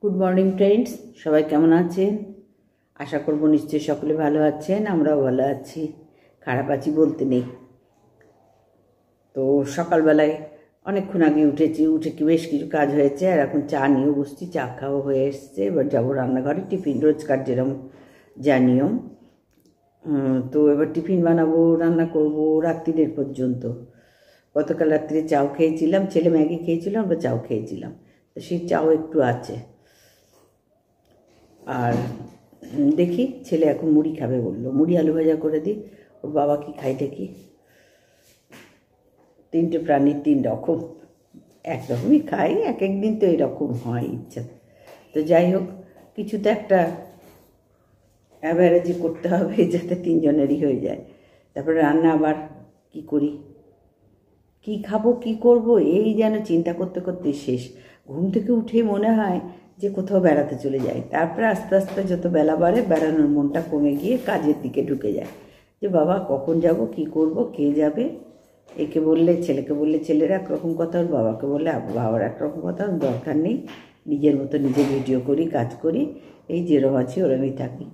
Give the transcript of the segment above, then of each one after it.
Good morning friends, সবাই কেমন আছেন? আশা করব নিশ্চয়ই সকলে ভালো আছেন। আমরাও ভালো আছি, খারাপ আছি বলতে নেই। তো সকালবেলায় অনেকক্ষণ আগে উঠেছি, উঠে কি বেশ কিছু কাজ হয়েছে, আর এখন চা নিয়েও বসছি। চা খাওয়া হয়ে এসছে, এবার যাবো রান্নাঘরে। টিফিন রোজকার যেরকম যা নিয়ম, তো এবার টিফিন বানাবো, রান্না করব রাত্রিদের পর্যন্ত। গতকাল রাত্রে চাও খেয়েছিলাম, ছেলে ম্যাগি খেয়েছিলাম, আমরা চাও খেয়েছিলাম, তো সেই চাও একটু আছে। আর দেখি ছেলে এখন মুড়ি খাবে বললো, মুড়ি আলু ভাজা করে দিই। ওর বাবা কি খাই দেখি। তিনটে প্রাণীর তিন রকম, একরকমই খাই, এক একদিন তো এরকম হয় ইচ্ছা। তো যাই হোক, কিছু তো একটা অ্যাভারেজই করতে হবে যাতে তিনজনেরই হয়ে যায়। তারপরে রান্না আবার কি করি, কি খাবো, কি করব, এই যেন চিন্তা করতে করতে শেষ। ঘুম থেকে উঠে মনে হয় যে কোথাও বেড়াতে চলে যাই। তারপরে আস্তে আস্তে যত বেলা বাড়ে, বেড়ানোর মনটা কমে গিয়ে কাজের দিকে ঢুকে যায়, যে বাবা কখন যাব, কি করব, কে যাবে। একে বললে, ছেলেকে বললে ছেলের একরকম কথা, ওর বাবাকে বললে বাবার একরকম কথা। দরকার নেই, নিজের মতো নিজে ভিডিও করি, কাজ করি, এই যেরকম আছি ওরমই থাকি।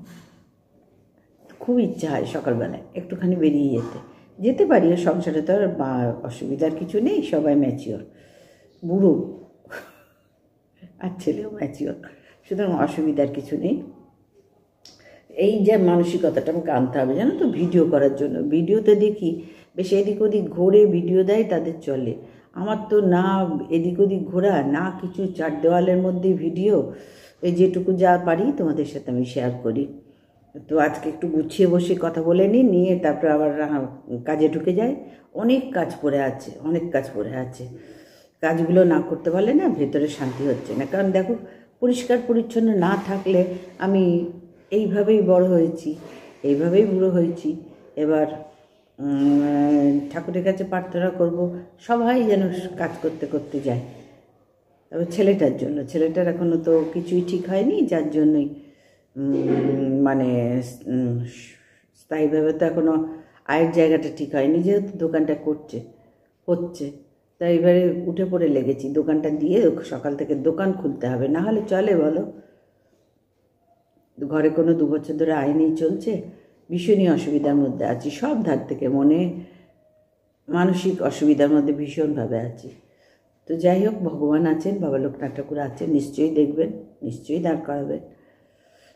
খুব ইচ্ছা হয় সকালবেলায় একটুখানি বেরিয়ে যেতে পারি। সংসারে তো আর অসুবিধার কিছু নেই, সবাই ম্যাচিওর, বুড়ো আর ছেলেও ম্যাচিওর, সুতরাং অসুবিধার কিছু নেই। এই যে মানসিকতাটা আমাকে আনতে হবে, জানো তো, ভিডিও করার জন্য। ভিডিওতে দেখি বেশ এদিক ওদিক ঘোরে ভিডিও দেয়, তাদের চলে। আমার তো না এদিক ওদিক ঘোরা, না কিছু, চার দেওয়ালের মধ্যে ভিডিও। এই যেটুকু যা পারি তোমাদের সাথে আমি শেয়ার করি। তো আজকে একটু গুছিয়ে বসে কথা বলে নিয়ে তারপরে আবার কাজে ঢুকে যাই। অনেক কাজ পড়ে আছে, অনেক কাজ পড়ে আছে। কাজগুলো না করতে পারলে না ভেতরে শান্তি হচ্ছে না। কারণ দেখো, পরিষ্কার পরিচ্ছন্ন না থাকলে, আমি এইভাবেই বড় হয়েছি, এইভাবেই বুড়ো হয়েছি। এবার ঠাকুরের কাছে প্রার্থনা করব সবাই যেন কাজ করতে করতে যায়। তবে ছেলেটার জন্য, ছেলেটার এখনও তো কিছুই ঠিক হয়নি, যার জন্যই মানে স্থায়ীভাবে তো এখনও আয়ের জায়গাটা ঠিক হয়নি, যেহেতু দোকানটা হচ্ছে। তাই এবারে উঠে পড়ে লেগেছি, দোকানটা দিয়ে সকাল থেকে দোকান খুলতে হবে, না হলে চলে বলো? ঘরে কোনো 2 বছর ধরে আয় নেই, চলছে, ভীষণই অসুবিধার মধ্যে আছি। সব ধার থেকে মানসিক অসুবিধার মধ্যে ভীষণভাবে আছি। তো যাই হোক, ভগবান আছেন, বাবা লোকনাথ ঠাকুর আছেন, নিশ্চয়ই দেখবেন, নিশ্চয়ই দাঁড় করাবেন।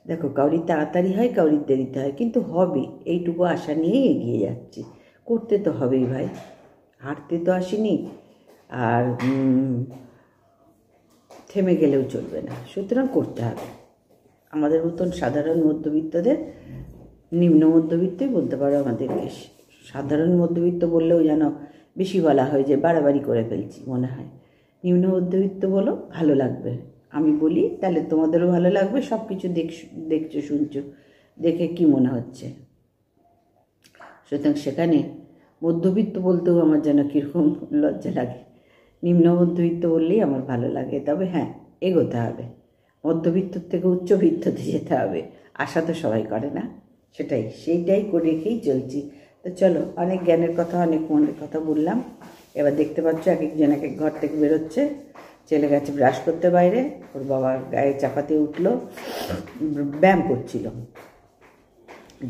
দেখো, কাউরির তাড়াতাড়ি হয়, কাউরির দেরিতে হয়, কিন্তু হবে, এইটুকু আশা নিয়েই এগিয়ে যাচ্ছি। করতে তো হবেই ভাই, হাঁটতে তো আসিনি, আর থেমে গেলেও চলবে না, সুতরাং করতে হবে। আমাদের মতন সাধারণ মধ্যবিত্তদের, নিম্ন মধ্যবিত্তই বলতে পারো আমাদেরকে। সাধারণ মধ্যবিত্ত বললেও যেন বেশি বলা হয়, যে বাড়াবাড়ি করে ফেলছি মনে হয়। নিম্ন মধ্যবিত্ত বলো, ভালো লাগবে। আমি বলি তাহলে তোমাদেরও ভালো লাগবে। সব কিছু দেখছো, শুনছো, দেখে কি মনে হচ্ছে। সুতরাং সেখানে মধ্যবিত্ত বলতেও আমার যেন কীরকম লজ্জা লাগে। নিম্ন মধ্যবিত্ত বললেই আমার ভালো লাগে। তবে হ্যাঁ, এগোতে হবে, মধ্যবিত্তর থেকে উচ্চবিত্ততে যেতে হবে। আশা তো সবাই করে না, সেইটাই করে রেখেই চলছি। তো চলো, অনেক জ্ঞানের কথা, অনেক মনের কথা বললাম। এবার দেখতে পাচ্ছ এক একজন এক এক ঘর থেকে বেরোচ্ছে। ছেলে গেছে ব্রাশ করতে বাইরে, ওর বাবা গায়ে চাপাতে উঠলো, ব্যায়াম করছিল।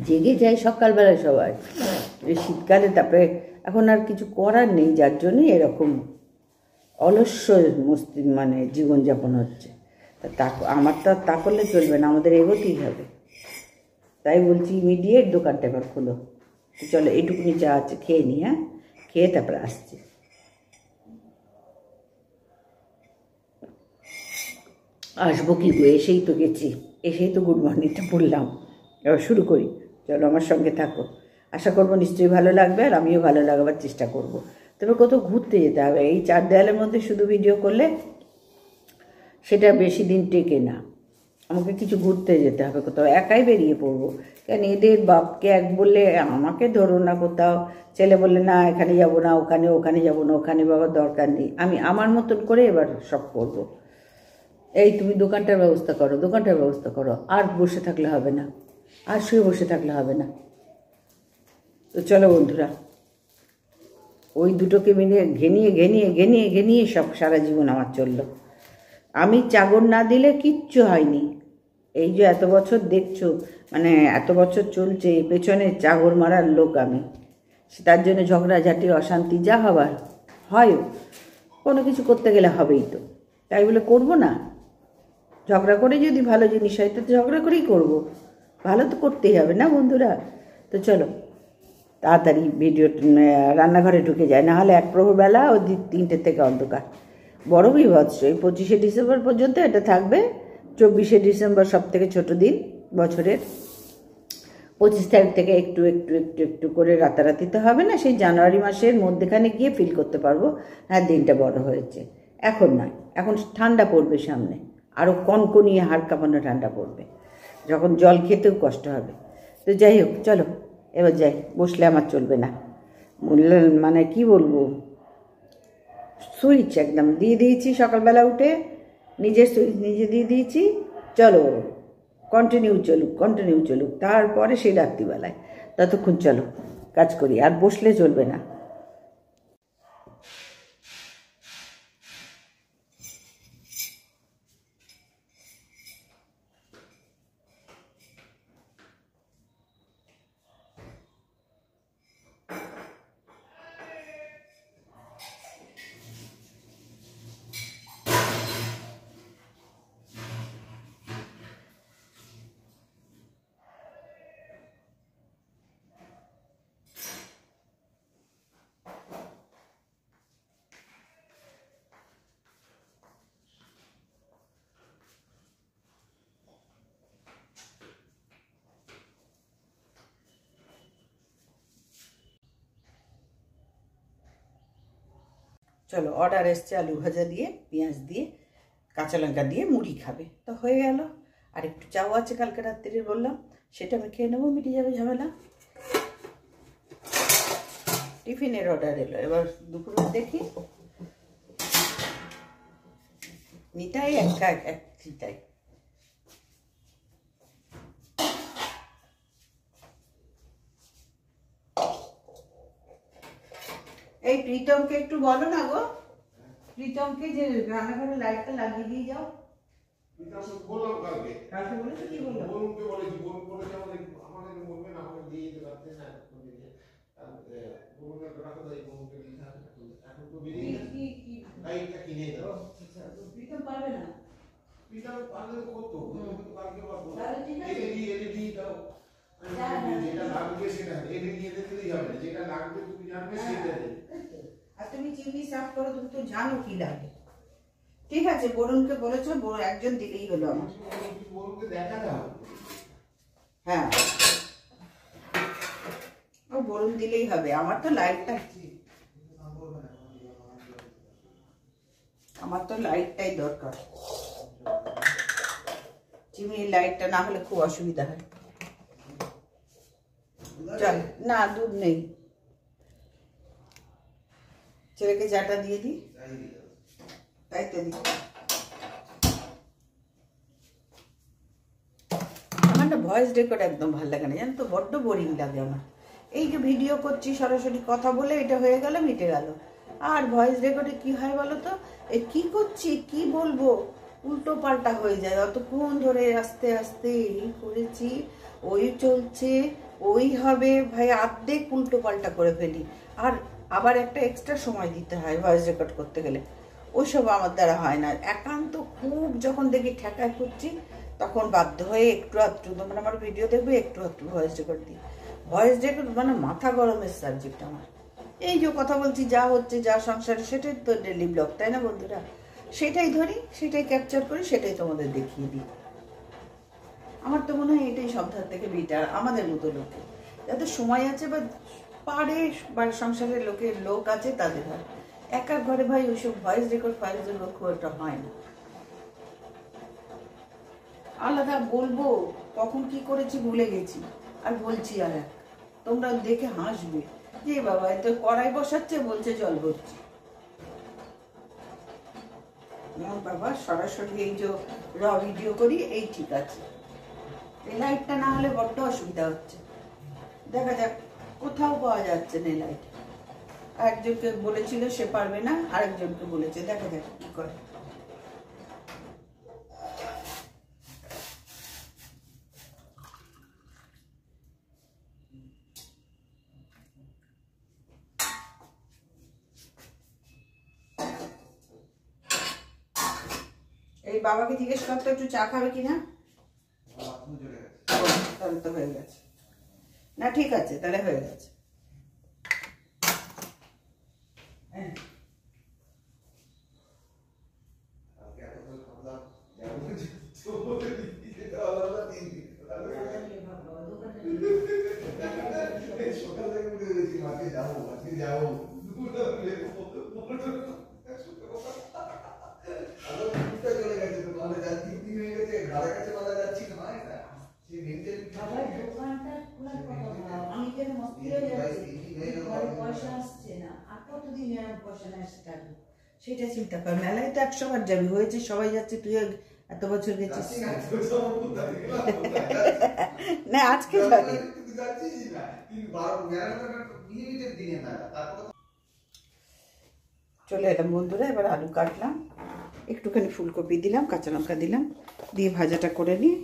জেগে যায় সকালবেলায় সবাই, এই শীতকালে। তারপরে এখন আর কিছু করার নেই, যার জন্যই এরকম অলস্য জীবনযাপন হচ্ছে। তা আমার তো আর তা করলে চলবে না, আমাদের এগোতেই হবে। তাই বলছি, ইমিডিয়েট দোকানটা এবার খোলো। চলো, এইটুকুনি চা আছে, খেয়ে নি। হ্যাঁ, খেয়ে তারপরে আসছি। আসবো কি গো, এসেই তো গেছি, এসেই তো গুড মর্নিংটা বললাম। এবার শুরু করি, চলো আমার সঙ্গে থাকো। আশা করবো নিশ্চয়ই ভালো লাগবে, আর আমিও ভালো লাগাবার চেষ্টা করব। তবে কোথাও ঘুরতে যেতে হবে। এই 4 দেয়ালের মধ্যে শুধু ভিডিও করলে সেটা বেশি দিন টেকে না। আমাকে কিছু ঘুরতে যেতে হবে, কোথাও একাই বেরিয়ে পড়বো। কেন, এদের বাপকে এক বললে আমাকে ধরো না কোথাও, ছেলে বললে না এখানে যাবো না, ওখানে যাবো না, ওখানে বাবার দরকার নেই। আমি আমার মতন করে এবার সব করবো। এই তুমি দোকানটার ব্যবস্থা করো, আর বসে থাকলে হবে না, আর শুয়ে বসে থাকলে হবে না। তো চলো বন্ধুরা, ওই দুটোকে মিলে ঘেনিয়ে সব সারা জীবন আমার চললো। আমি চাগর না দিলে কিচ্ছু হয়নি। এই যে এত বছর দেখছো, মানে এত বছর চলছে, পেছনে চাগর মারার লোক আমি। তার জন্য ঝগড়াঝাটি অশান্তি যা হবার হয়ও, কোনো কিছু করতে গেলে হবেই তো, তাই বলে করবো না? ঝগড়া করে যদি ভালো জিনিস হয় তো ঝগড়া করেই করব, ভালো তো করতেই হবে না বন্ধুরা? তো চলো তাড়াতাড়ি ভিডিও রান্নাঘরে ঢুকে যায়, নাহলে এক প্রহরবেলা ও 3টে থেকে অন্ধকার। বড় বিভৎস। এই 25শে ডিসেম্বর পর্যন্ত এটা থাকবে। 24শে ডিসেম্বর সব থেকে ছোটো দিন বছরের। 25 তারিখ থেকে একটু একটু একটু একটু করে রাতারাতিতে হবে না, সেই জানুয়ারি মাসের মধ্যেখানে গিয়ে ফিল করতে পারবো হ্যাঁ দিনটা বড় হয়েছে। এখন নয়, এখন ঠান্ডা পড়বে সামনে, আরও কনকনিয়ে হাড় কাঁপানো ঠান্ডা পড়বে, যখন জল খেতেও কষ্ট হবে। তো যাই হোক চলো এবার যাই, বসলে আমার চলবে না। মানে কি বলবো, সুইচ একদম দিয়ে দিয়েছি সকালবেলা উঠে, নিজের সুইচ নিজে দিয়ে দিয়েছি। চলো কন্টিনিউ চলুক, তারপরে সেই রাত্রিবেলায়, ততক্ষণ চলো কাজ করি, আর বসলে চলবে না। চলো অর্ডার এসছে আলু ভাজা দিয়ে, পেঁয়াজ দিয়ে, কাঁচা লঙ্কা দিয়ে মুড়ি খাবে, তো হয়ে গেল। আর একটু চাও আছে কালকে রাত্রিরে বললাম, সেটা আমি খেয়ে নেবো, মিটে যাবে ঝামেলা। টিফিনের অর্ডার এলো, এবার দুপুরে দেখি মিটাই এক চিটাই। এই প্রীতমকে একটু বলো না গো, প্রীতমকে যে রান্নাঘরে লাইটটা লাগিয়ে দিয়ে যাও। বললাম কালকে বলেছো, কি বললো? বলুনকে বলেছি, বলুন বলেছে আমাদের বলবেন, আমাকে দিয়ে দিতে পারতেন না, বলুন একটা কথা তাই বলুনকে দিতে হবে। এখন তো বেরিয়ে গেছে, লাইটটা কিনে দাও। প্রীতম পারবে না, প্রীতম পারলে তো করতো, কিন্তু কালকে পারবো না। এলইডি দাও, যেটা লাগবে সেটা এলইডি এনে দিলেই হবে, যেটা লাগবে তুমি জানবে সেটা দেবে। আর তুমি চিমনি সাফ করো, তুমি তো জানো কি লাগে। ঠিক আছে, বরুণকে বলেছো, একজন দিলেই হলো আমার। বরুণকে দেখাতে হবে। হ্যাঁ ও বরুণ দিলেই হবে, আমার তো লাইটটাই দরকার। চিমনির লাইটটা না হলে খুব অসুবিধা হয়। চল না, দুধ নেই, ছেলেকে চাটা দিয়ে দিই, তাই তো দিই। আমার না ভয়েস রেকর্ড একদম ভালো লাগে না, জানো তো, বড্ড বোরিং লাগে আমার। এই যে ভিডিও করছি সরাসরি কথা বলে, এটা হয়ে গেল মিটে গেল। আর ভয়েস রেকর্ডে কি হয় বলো তো, এ কি করছি কি বলবো উল্টো পাল্টা হয়ে যায়। অতক্ষণ ধরে আস্তে আস্তে এই করেছি, ওই চলছে, ওই হবে, ভাই অর্ধেক উল্টো পাল্টা করে ফেলি। আর আবার একটা এক্সট্রা সময় দিতে হয় ভয়েস রেকর্ড করতে গেলে, ওইসব আমার দ্বারা হয় না। একান্ত খুব যখন দেখি ঠেকায় করছি, তখন বাধ্য হয়ে একটু আধটু, তোমরা আমার ভিডিও দেখবে, একটু আধটু ভয়েস রেকর্ড দিই। ভয়েস রেকর্ড মানে মাথা গরমের সাবজেক্ট আমার। এই যে কথা বলছি, যা হচ্ছে যা সংসারে, সেটাই তো ডেলি ব্লগ, তাই না বন্ধুরা? সেটাই ধরি, সেটাই ক্যাপচার করি, সেটাই তোমাদের দেখিয়ে দিই। আমার তো মনে হয় এটাই সব ধার থেকে বেটার আমাদের মতো লোকে, যাদের সময় আছে বা পারে, বা সংসারের লোক আছে, তাদের হয়। একা ঘরে ভাই ওইসব ভয়েস রেকর্ড খুব একটা হয় না। আলাদা বলবো কখন কি করেছি ভুলে গেছি, আর বলছি আর এক, তোমরা দেখে হাসবে যে বাবা এত কড়াই বসাচ্ছে, বলছে জল ভরছি। বাবা সরাসরি এই যে র ভিডিও করি, এই ঠিক আছে। এই লাইটটা না হলে বড্ড অসুবিধা হচ্ছে। দেখা যাক, কোথাও পাওয়া যাচ্ছে না লাইট। একজনকে বলেছিল সে পারবে না, আরেকজনকে বলেছে, দেখা যাক কি করে। বাবাকে জিজ্ঞেস করতো একটু চা খাবে কিনা, তাহলে তো হয়ে গেছে। না ঠিক আছে, তাহলে হয়ে গেছে। সেটা চিন্তা কর, মেলায় তো 100 বার যাবি, হয়েছে সবাই যাচ্ছে, তুই এত বছর গেছিস না, আজকে যাবি। চলে এলাম বন্ধুরা, এবার আলু কাটলাম, একটুখানি ফুলকপি দিলাম, কাঁচা লঙ্কা দিলাম, দিয়ে ভাজাটা করে নিই।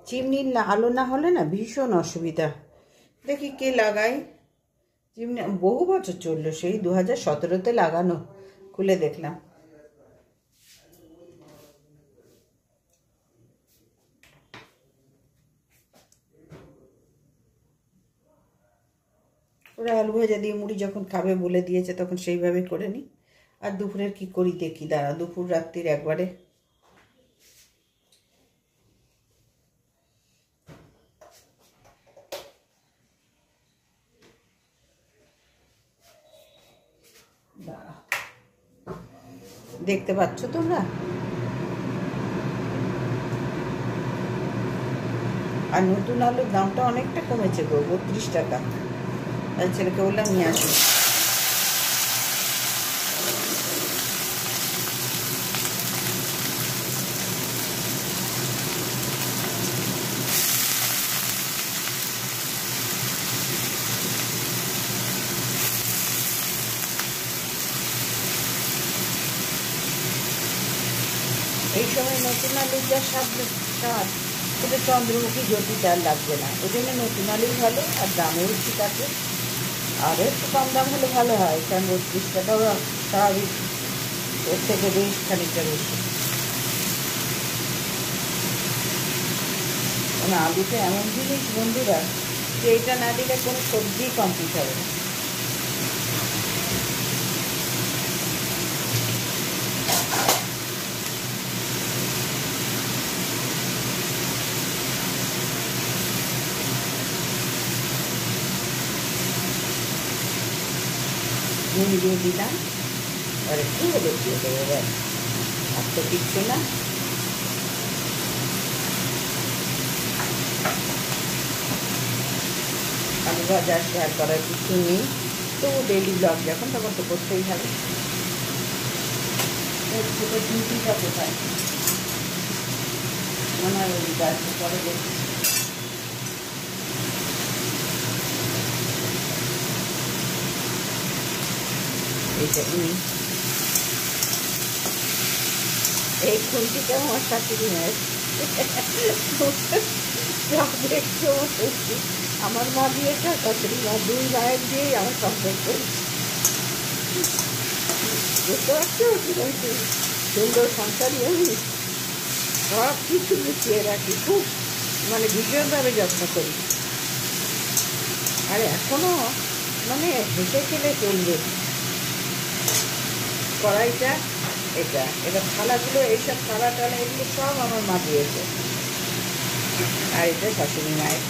চিমনির আলো না হলে না ভীষণ অসুবিধা। দেখি কে লাগাই চিমনি, বহু বছর চললো, সেই 2017-তে লাগানো, খুলে দেখলাম। ওরা আলু ভাজা দিয়ে মুড়ি যখন খাবে বলে দিয়েছে তখন সেইভাবে করে নিই। আর দুপুরের কি করি দেখি, দাঁড়া, দুপুর রাত্রির একবারে। দেখতে পাচ্ছ তোমরা? আর নতুন আলুর দামটা অনেকটা কমেছে গো, 32 টাকা। ছেলেকে বললাম নিয়ে আসি। এই সময় নতুন আলুর যা স্বাদ, সেটা চন্দ্রমুখী জ্যোতিতে আর লাগবে না। ওই জন্য নতুন আলুই ভালো, আর দামেও ঠিক আছে। আর একটু কম দাম হলে ভালো হয়, কারণ 32 টাকাও স্বাভাবিক, ওর থেকে বেশ খানিকটা বেশি। মানে আলুতে এমন জিনিস বন্ধুরা, যে এটা না দিলে কোনো সবজি কমপ্লিট হবে না। নুন দিয়ে দিলাম, আর একটু হলুদ দিয়ে দেবো, ব্যাস, আর তো কিচ্ছু না। আলু ভাজা শেয়ার করার কিছু নেই, তো ডেইলি ব্লগ যখন তখন তো করতেই হবে। ছোটো চিমটিটা কোথায়, মনে হয় ওই গাছটা পরে দেখি। এইটা এই খুন্তিটা আমার শাশুড়ি মায়ের, আমার মা দিয়েছে, শাশুড়ি মা, দুই মায়ের দিয়েই আমার কমপ্লেন করেছি। বুঝতে পারছো সুন্দর সংসারী আমি, সব কিছু লুকিয়ে রাখি, খুব মানে ভীষণভাবে যত্ন করি। আর এখনো মানে হেঁটে খেলে চলবে। কড়াইটা এটা থালাগুলো, এইসব থালা টালা এগুলো সব আমার মা দিয়েছে, আর এটা শাশুড়ি মায়ের।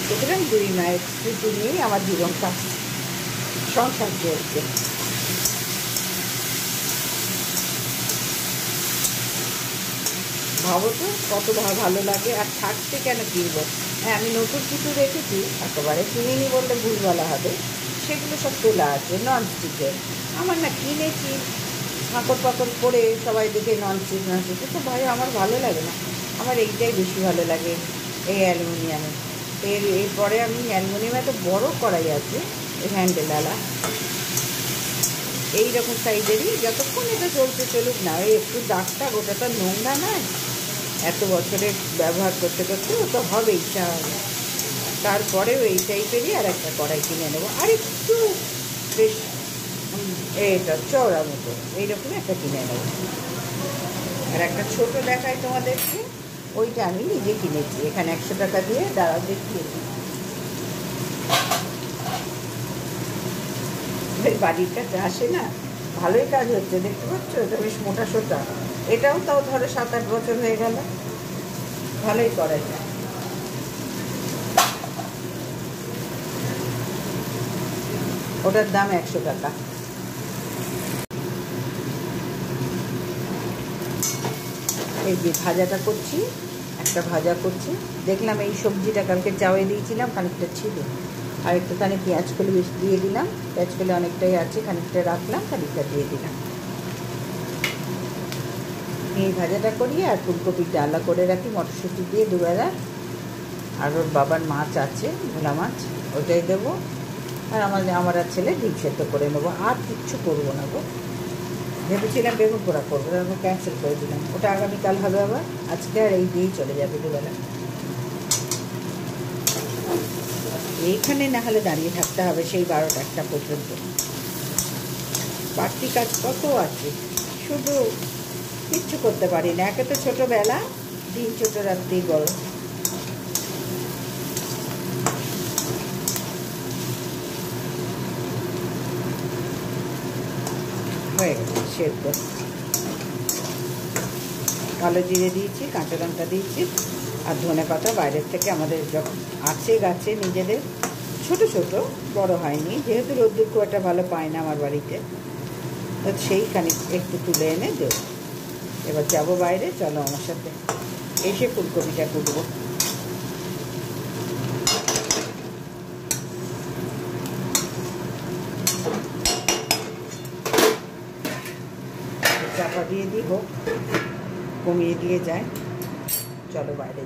সুতরাং দুই মায়ের স্মৃতি নিয়েই আমার জীবন কাটছে, সংসার চলছে। ভাবো তো কত ভালো লাগে। আর থাকতে কেন কিনবো? হ্যাঁ, আমি নতুন কিছু রেখেছি, একেবারে কিনিনি বললে ভুল বলা হবে, সেগুলো সব তোলা আছে ননস্টিকের। আমার না কিনেছি ফাঁকর পাকড় করে সবাই দেখে ননস্টিক, তো ভাই আমার ভালো লাগে না, আমার এইটাই বেশি ভালো লাগে, এই অ্যালুমিনিয়ামের। এরপরে আমি অ্যালুমিনিয়ামে এত বড় কড়াই আছে, এই হ্যান্ডেলওয়ালা, এইরকম সাইজেরই, যতক্ষণ এটা চলতে চলুক না, এই একটু দাগটা গোটাটা নোংরা নয়, এত বছরের ব্যবহার করতে করতে ও তো হবেই, ইচ্ছা হবে। তারপরেও এই টাইপেরই আর একটা কড়াই কিনে নেবো, আর একটু বেশ এটা চওড়া মতো এইরকম একটা কিনে নেবো। আর একটা ছোট দেখাই তোমাদেরকে, ওইটা আমি নিজে কিনেছি, এখানে 100 টাকা দিয়ে, দাঁড়াও দেখিয়েছি। বাড়ির কাছে আসে না, ভালোই কাজ হচ্ছে, দেখতে পাচ্ছ? এটা বেশ মোটা সোটা, এটাও তাও ধরো 7-8 বছর হয়ে গেল, ভালোই করা যায়। ওটার দাম 100 টাকা। এই যে ভাজাটা করছি, একটা ভাজা করছি, দেখলাম এই সবজিটা কালকে চাওয়ে দিয়েছিলাম, খানিকটা ছিল, আর একটুখানি পেঁয়াজ কলি বেশি দিয়ে দিলাম, পেঁয়াজ কলি অনেকটাই আছে, খানিকটা রাখলাম, খানিকটা দিয়ে দিলাম। এই ভাজাটা করি আর ফুলকপিটা আলাদা করে রাখি মটরশুঁটি দিয়ে দুবেলা। আর ওর বাবার মাছ আছে, ভোলা মাছ, ওটাই দেবো। আর আমার আর ছেলে ডিম সেদ্ধ করে নেবো, আর কিচ্ছু করবো না গো। ভেবেছিলাম বেগুন পোড়া করবো, আমি ক্যান্সেল করে দিলাম, ওটা আগামীকাল হবে আবার, আজকে আর এই দিয়েই চলে যাবে দুবেলা। এইখানে না হলে দাঁড়িয়ে থাকতে হবে সেই 12টা-1টা পর্যন্ত, বাড়তি কাজ কত আছে, শুধু কিচ্ছু করতে পারি না। একে তো ছোটোবেলা, দিন ছোট রাত্রি বড়। হয়ে গেছে সেদ্ধ। কালো জিরে দিয়েছি, কাঁচা লঙ্কা দিয়েছি, আর ধনেপাতা বাইরের থেকে আমাদের যখন আছে গাছে নিজেদের, ছোট ছোট, বড় হয়নি, যেহেতু রোদ্দুর খুব একটা ভালো পায় না আমার বাড়িতে, তো সেইখানে একটু তুলে এনে দেবো। এবার যাবো বাইরে, চলো আমার সাথে, এসে ফুলকপিটা কুটবো। চাপা দিয়ে দিই, হোক, কমিয়ে দিয়ে যায়, চলো বাইরে।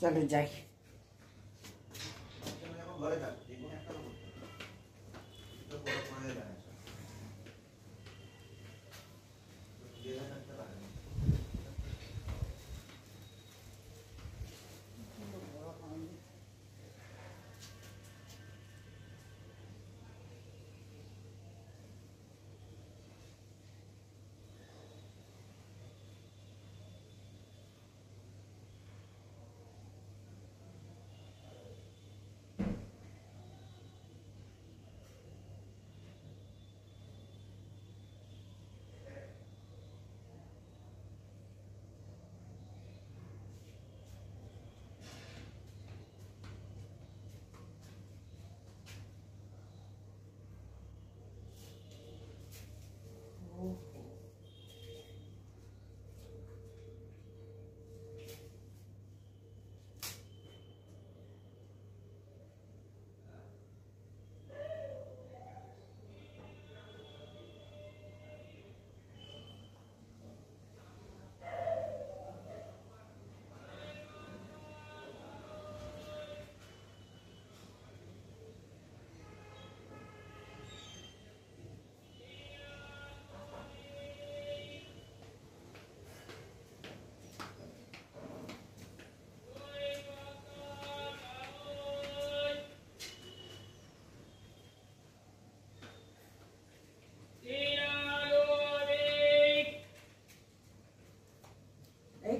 চলো যাই।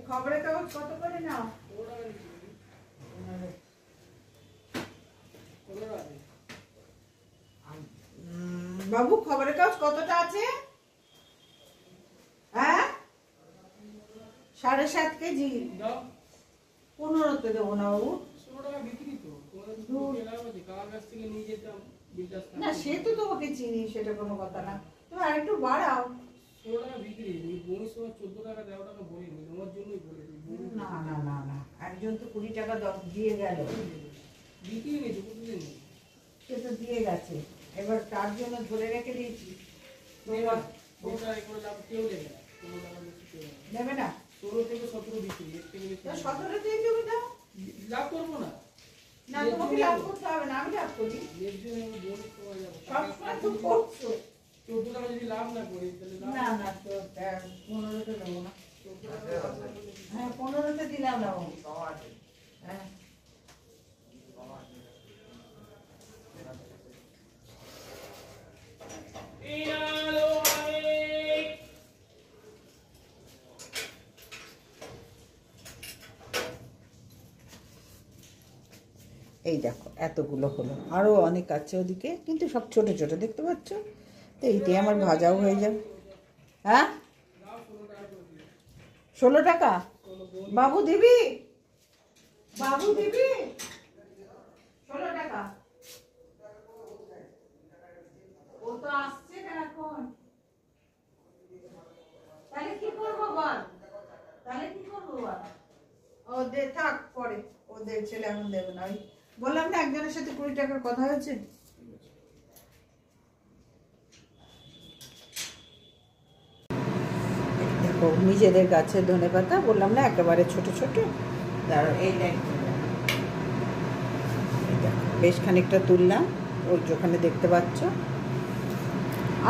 খবরের কাগজ কত করে নাও? বাবু, খবরের কাগজ কতটা আছে? হ্যাঁ, 7.5 কেজি। 15তে দেবো না বাবু, না সে তো তোমাকে চিনি, সেটা কোনো কথা না, তুমি আরেকটু বাড়াও। না না না না, একজন তো 20 টাকা দিয়ে গেল, সে তো দিয়ে গেছে, এবার তার জন্য ধরে রেখে দিয়েছি। নেবে না? 16 থেকে 17 বিক্রি, 17 দিয়ে তুমি দাও, লাভ করবো না। না তোমাকে লাভ করতে হবে না, আমি লাভ করি সবসময় তো করছো। 14 টাকা যদি লাভ না করি তাহলে না না তো 15তে দেবো না। হ্যাঁ 15তে দিলাম না হ্যাঁ এই দেখো এতগুলো হলো, আরও অনেক আছে ওদিকে, কিন্তু সব ছোট ছোট দেখতে পাচ্ছ। তো এইটাই আমার ভাজাও হয়ে যাবে। হ্যাঁ 16 টাকা বাবু দিবি, বাবু দিবি 16 টাকা। ও তো আসছে না এখন, তাহলে কি করবো বল, তাহলে কি করবো বল। ও দে থাক, পরে ওদের ছেলে এখন দেবে না। ওই বললাম না একজনের সাথে 20 টাকার কথা হয়েছে। দেখো নিজেদের গাছের ধনেপাতা, বললাম না একেবারে ছোট ছোট। দাঁড়ো এইটাই বেশ খানিকটা তুললাম, ওই যেখানে দেখতে পাচ্ছ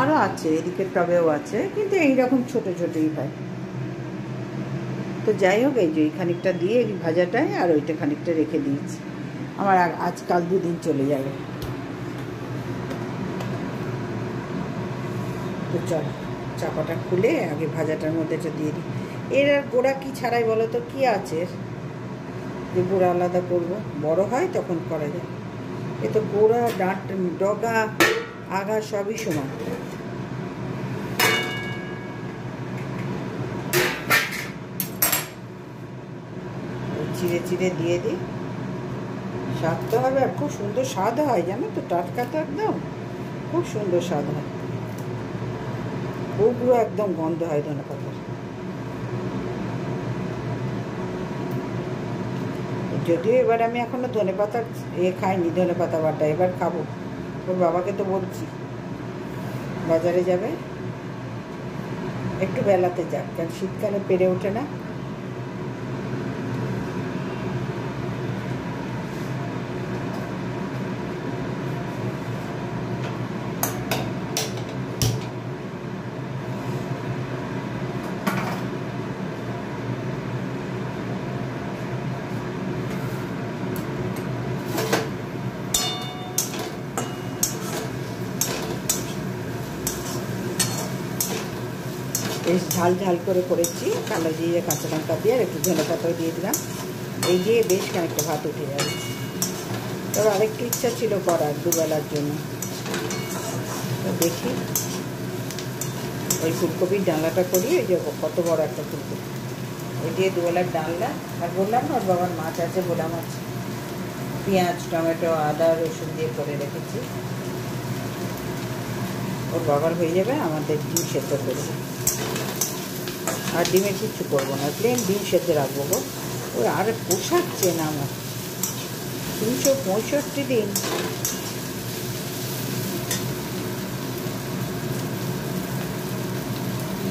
আরও আছে, এদিকের টবেও আছে, কিন্তু এইরকম ছোট ছোটই হয়। তো যাই হোক, এই যে এই খানিকটা দিয়ে এই ভাজাটায় আর ওইটা খানিকটা রেখে দিয়েছি, আমার আজকাল 2 দিন চলে যাবে। তো চল চাপাটা খুলে আগে ভাজাটার মধ্যে দিয়ে দিই। এর আর গোড়া কি ছাড়াই বলো তো, কি আছে যে গোড়া আলাদা করবো? বড় হয় তখন করা যায়। এ তো গোড়া ডাঁট ডগা আগা সবই সমান। চিড়ে চিড়ে দিয়ে দিই, স্বাদ তো হবে, আর খুব সুন্দর স্বাদ হয় জানো তো, টাটকা তো একদম খুব সুন্দর স্বাদ হয়, পুরো একদম গন্ধ হয় ধনেপাতার। যদিও এবার আমি এখনো ধনেপাতার খাইনি, ধনেপাতা বাটা এবার খাবো। ওর বাবাকে তো বলছি বাজারে যাবে, একটু বেলাতে যাক, কারণ শীতকালে পেরে ওঠে না। বেশ ঝাল ঝাল করে করেছি, কালো জিরে কাঁচা লঙ্কা দিয়ে আর একটু ধনেপাতাও দিয়ে দিলাম। এই দিয়ে বেশ খানিকটা ভাত উঠে যাবে। তবে আরেকটু ইচ্ছা ছিল করার দুবেলার জন্য, তো দেখি ওই ফুলকপির ডালনাটা করি। ওই যে কত বড় একটা ফুলকপি, ওই দিয়ে দুবেলার ডালনা। আর বললাম না ওর বাবার মাছ আছে, ভোলা মাছ, পেঁয়াজ টমেটো আদা রসুন দিয়ে করে রেখেছি। ওর বাবার হয়ে যাবে, আমাদের ডিম সেদ্ধ করবো। আর ডিমের কিচ্ছু করবো না, প্লেন ডিম সেদ্ধ রাখবো গো। ওর আর পোষাচ্ছে না আমার, 365 দিন।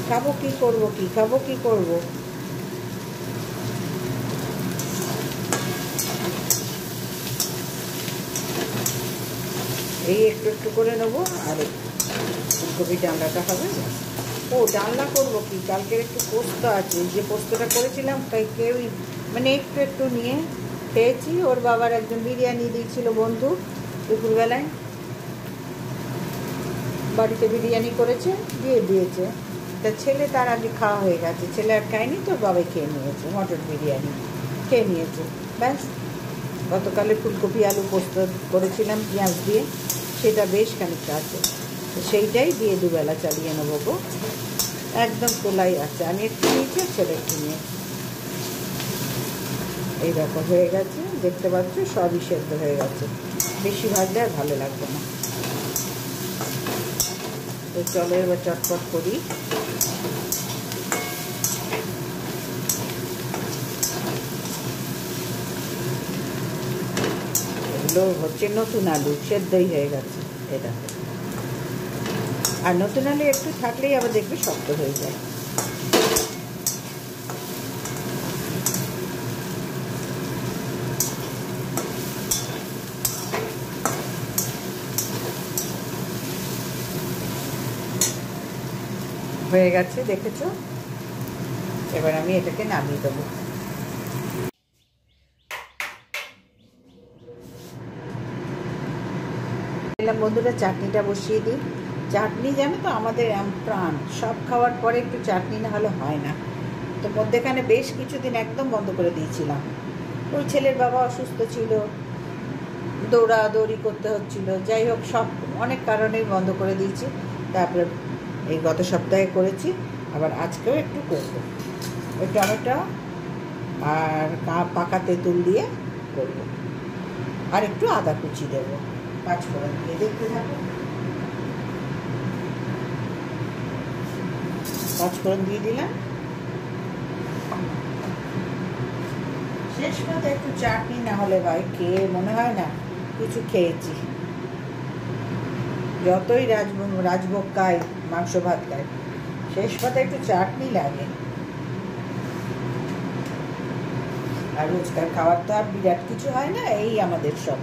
খাবো কি করবো, কি খাবো কি করবো। এই একটু একটু করে নেবো, আর ফুলকপি ডালনাটা হবে। ও ডালনা করবো কি, কালকের একটু পোস্ত আছে, যে পোস্তটা করেছিলাম তাই কেউই মানে একটু একটু নিয়ে খেয়েছি। ওর বাবার একজন বিরিয়ানি দিয়েছিল বন্ধু, দুপুরবেলায় বাড়িতে বিরিয়ানি করেছে, দিয়ে দিয়েছে। তা ছেলে তার আগে খাওয়া হয়ে গেছে, ছেলে আর খায়নি, তো বাবাই খেয়ে নিয়েছে, মটর বিরিয়ানি খেয়ে নিয়েছে ব্যাস। গতকালে ফুলকপি আলু পোস্ত করেছিলাম পেঁয়াজ দিয়ে, সেটা বেশ খানিকটা আছে, সেইটাই দিয়ে দুবেলা চালিয়ে নেবো গো। একদম তোলাই আছে, আমি একটু নিয়েছি, ছেলে একটু নিয়েছি। এইরকম হয়ে গেছে, দেখতে পাচ্ছ সবই সেদ্ধ হয়ে গেছে, বেশি ভাজলে আর ভালো লাগবে না। তো চলো এবার চটপট করি। এগুলো হচ্ছে নতুন আলু, সেদ্ধই হয়ে গেছে এটা। আর নতুন আলু একটু থাকলেই আবার দেখবে শক্ত হয়ে যায়। হয়ে গেছে, দেখেছো? এবার আমি এটাকে নামিয়ে দেবো। বন্ধুরা চাটনিটা বসিয়ে দিই। চাটনি জানো তো আমাদের প্রাণ, সব খাওয়ার পরে একটু চাটনি না হলে হয় না। তো মধ্যেখানে বেশ কিছুদিন একদম বন্ধ করে দিয়েছিলাম। ওই ছেলের বাবা অসুস্থ ছিল, দৌড়াদৌড়ি করতে হচ্ছিল, যাই হোক সব অনেক কারণেই বন্ধ করে দিয়েছি। তারপরে এই গত সপ্তাহে করেছি, আবার আজকেও একটু করব। ওই টমেটো আর পাকা তেঁতুল দিয়ে করব, আর একটু আদা কুচি দেবো, 5 ফোড়ন দিয়ে। দেখতে থাকো। 5 ফোড়ন দিয়ে দিলাম। শেষ পাতে একটু চাটনি না হলে ভাই খেয়ে মনে হয় না কিছু খেয়েছি। যতই রাজভোগ খাই, মাংস ভাত খাই, শেষ পাতে একটু চাটনি লাগে। আর রোজকার খাওয়ার তো আর বিরাট কিছু হয় না, এই আমাদের সব।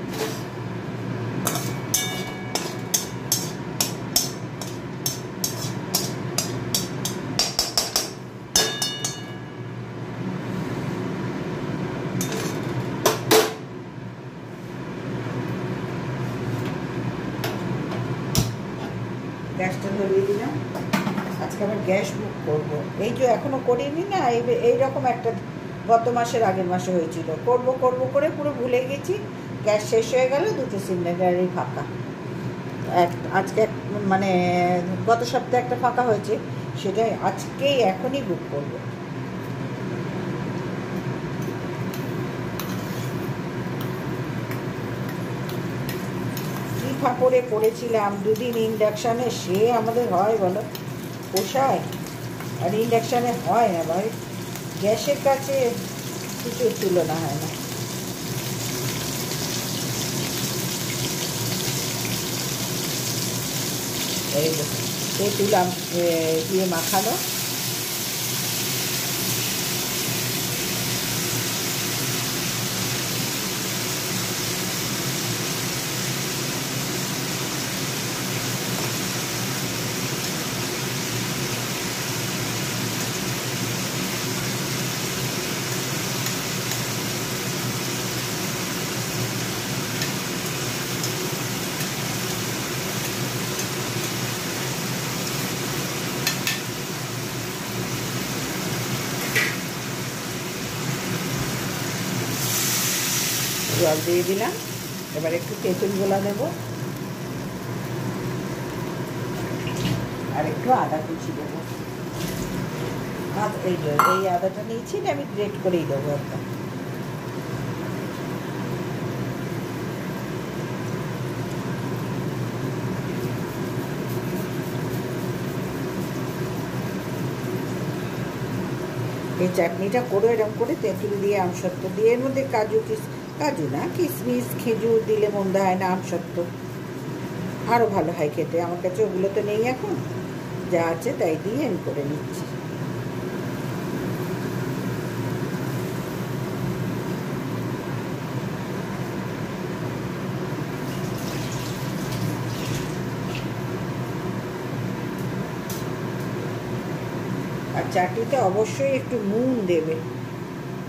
গ্যাসটা ধরিয়ে দিলাম। আজকে আবার গ্যাস বুক করবো। এই যে এখনো করিনি না, এইরকম একটা গত মাসের আগের মাসে হয়েছিল। করব করব করে পুরো ভুলে গেছি, গ্যাস শেষ হয়ে গেল, 2টো সিলিন্ডারই ফাঁকা। আজকে মানে গত সপ্তাহে একটা ফাঁকা হয়েছে, সেটাই আজকেই এখনই বুক করব। কি ফাঁপড়ে পড়েছিলাম 2 দিন ইন্ডাকশানে, সে আমাদের হয় বলো, পোষায়? আর ইন্ডাকশানে হয় না ভাই, গ্যাসের কাছে কিছুর তুলনা হয় না। এই তেঁতুল দিয়ে মাখানো। জল দিয়ে দিলাম। এবার একটু তেঁতুল গোলা নেব, আর একটু আদা কুচি দেবো। এই আদাটা নিয়েছি, আমি গ্রেট করেই দেবো একদম। এই চাটনিটা করে এরকম করে তেঁতুল দিয়ে, আমসত্ব দিয়ে, এর মধ্যে কাজু না কিশমিশ খেজুর দিলে মন্দ হয় না, আমসত্ব আরও ভালো হয় খেতে। আমার কাছে ওগুলো তো নেই এখন, যা আছে তাই দিয়ে আমি করে নিচ্ছি। আর চাটনিতে অবশ্যই একটু নুন দেবে,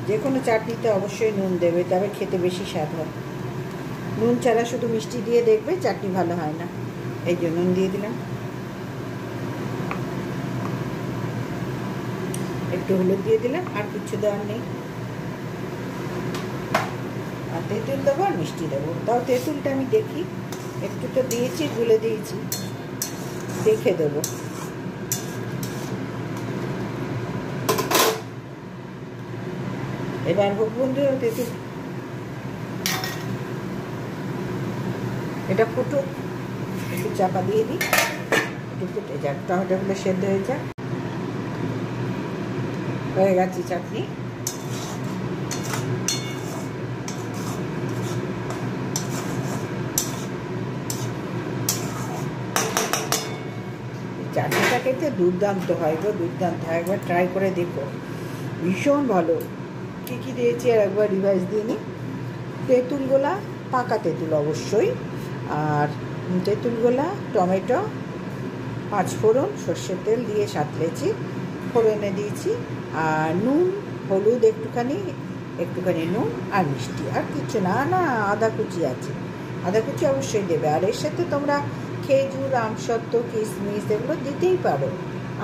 যে কোনো চাটনিতে অবশ্যই নুন দেবে, তবে খেতে বেশি স্বাদ হয়। নুন ছাড়া শুধু মিষ্টি দিয়ে দেখবে চাটনি ভালো হয় না, এই জন্য নুন দিয়ে দিলাম। একটু হলুদ দিয়ে দিলাম, আর কিছু দেওয়ার নেই। আর তেঁতুল দেবো আর মিষ্টি দেবো। তাও তেঁতুলটা আমি দেখি, একটু তো দিয়েছি, গুলে দিয়েছি, দেখে দেবো। এবার হোক বন্ধুরা তেঁতুল, এটা ফুটুক, একটু চাপা দিয়ে দিই, একটু ফুটে যাক, টমেটোগুলো সেদ্ধ হয়ে যাক। হয়ে গেছে চাটনি। চাটনিটা খেতে দুর্দান্ত হয় গো, দুর্দান্ত হয়, একবার ট্রাই করে দেখো, ভীষণ ভালো। কী কী দিয়েছি আর একবার রিভাইজ দিয়ে নিই। তেঁতুল গোলা, পাকা তেঁতুল অবশ্যই, আর তেঁতুল গোলা, টমেটো, 5 ফোড়ন, সর্ষের তেল দিয়ে সাঁতলেছি, ফোড়নে দিয়েছি, আর নুন, হলুদ একটুখানি নুন আর মিষ্টি, আর কিছু না। আদা কুচি আছে, আদা কুচি অবশ্যই দেবে। আর এর সাথে তোমরা খেজুর, আমসত্ত্ব, কিশমিশ এগুলো দিতেই পারো,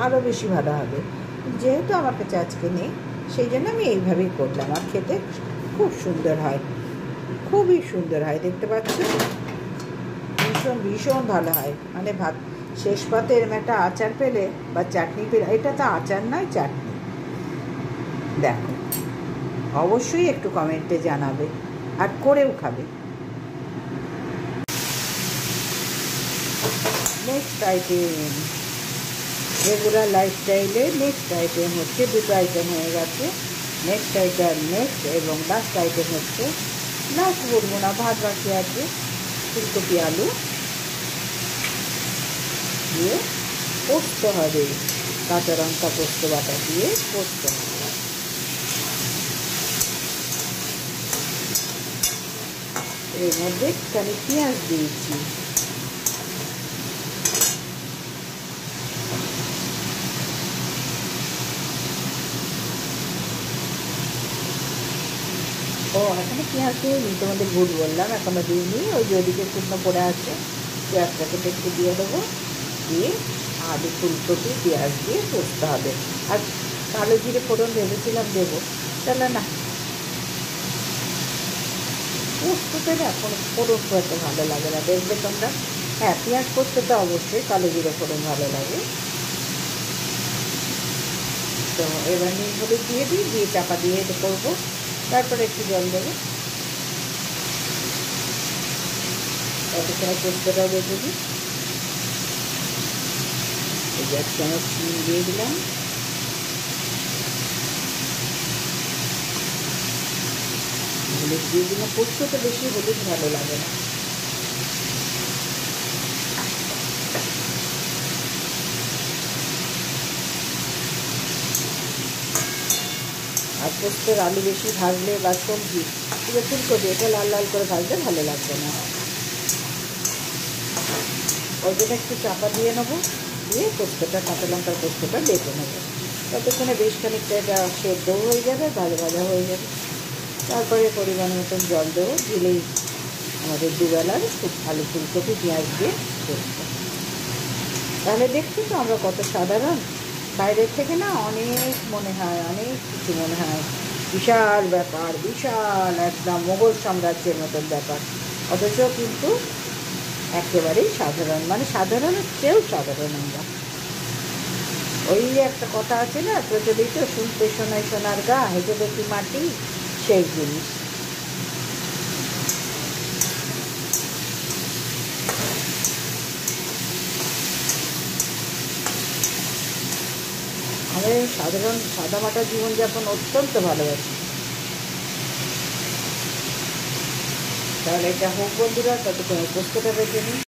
আরও বেশি ভালো হবে। যেহেতু আমার কাছে আজকে নেই, সেই জন্য আমি এইভাবেই করলাম। আর খেতে খুব সুন্দর হয়, খুবই সুন্দর হয়, দেখতে পাচ্ছ, ভীষণ ভীষণ ভালো হয়। মানে ভাত শেষ পাতে এরম একটা আচার পেলে বা চাটনি পেলে, এটা তো আচার নয়, চাটনি। দেখো, অবশ্যই একটু কমেন্টে জানাবে আর করেও খাবে। নেক্সট আইটেম, রেগুলার লাইফস্টাইলে নেক্সট আইটেম হচ্ছে, দুটো আইটেম হয়ে গেছে। নেক্সট আইটেম এবং লাস্ট আইটেম হচ্ছে, লাস্ট বলবো না, ভাত বাকি আছে, ফুলকপি আলু দিয়ে পোস্ত হবে, কাঁচা লঙ্কা পোস্ত বাটা দিয়ে পোস্ত হবে। এর মধ্যে একটুখানি পেঁয়াজ দিয়েছি, এখানে পেঁয়াজ দিয়ে তোমাদের ভুল বললাম, এখনো দিইনি, ওই যে ওদিকে শুকনো পড়ে আছে, পেঁয়াজটাকে একটু দিয়ে দেবো, দিয়ে আলু, ফুলকপি, পেঁয়াজ দিয়ে পোস্ত হবে। আর কালো জিরে ফোড়ন ভেবেছিলাম দেবো, তাহলে না, পোস্ততে না এখন ফোড়ন তো এত ভালো লাগে না, দেখবে তোমরা। হ্যাঁ, পেঁয়াজ পোস্তটা অবশ্যই, কালো জিরে ফোড়ন ভালো লাগে। তো এবার নুন হলুদ দিয়ে চাপা দিয়ে এটা করবো, তারপরে একটু জল দেবো, ততক্ষণে পোস্তটাও বেঁচে দিই। এই যে 1 চামচ চিনি দিয়ে দিলাম, হলুদ দিয়ে দিলাম। পোস্ততে বেশি হলুদ ভালো লাগে না। আর পোস্তের আলু বেশি ভাজলে বা সবজি, ফুলকপি, এটা লাল লাল করে ভাজলে ভালো লাগবে না। ওই জন্য একটু চাপা দিয়ে নেবো, দিয়ে পোস্তটা, কাঁচা লঙ্কার পোস্তটা বেটে নেবো। ততক্ষণে বেশ খানিকটা এটা সেদ্ধও হয়ে যাবে, ভাজা ভাজা হয়ে যাবে। তারপরে পরিমাণ মতন জল দেবো, দিলেই আমাদের দুবেলার আলু, ফুলকপি, পেঁয়াজ দিয়ে পোস্ত। তাহলে দেখছি তো আমরা কত সাধারণ, বাইরের থেকে না অনেক মনে হয়, অনেক কিছু মনে হয়, বিশাল ব্যাপার, বিশাল একদম মোগল সাম্রাজ্যের মতন ব্যাপার, অথচ কিন্তু একেবারেই সাধারণ, মানে সাধারণের চেয়েও সাধারণ আমরা। ওই একটা কথা আছে না প্রচলিত, শুনতে শোনায় সোনার গা, হেঁটে দেখি মাটি, সেই জিনিস। আমাদের সাধারণ সাদামাটা জীবনযাপন অত্যন্ত ভালোবাসি। তাহলে এটা হোক বন্ধুরা, ততক্ষণ পোস্তটা বেটে নিই।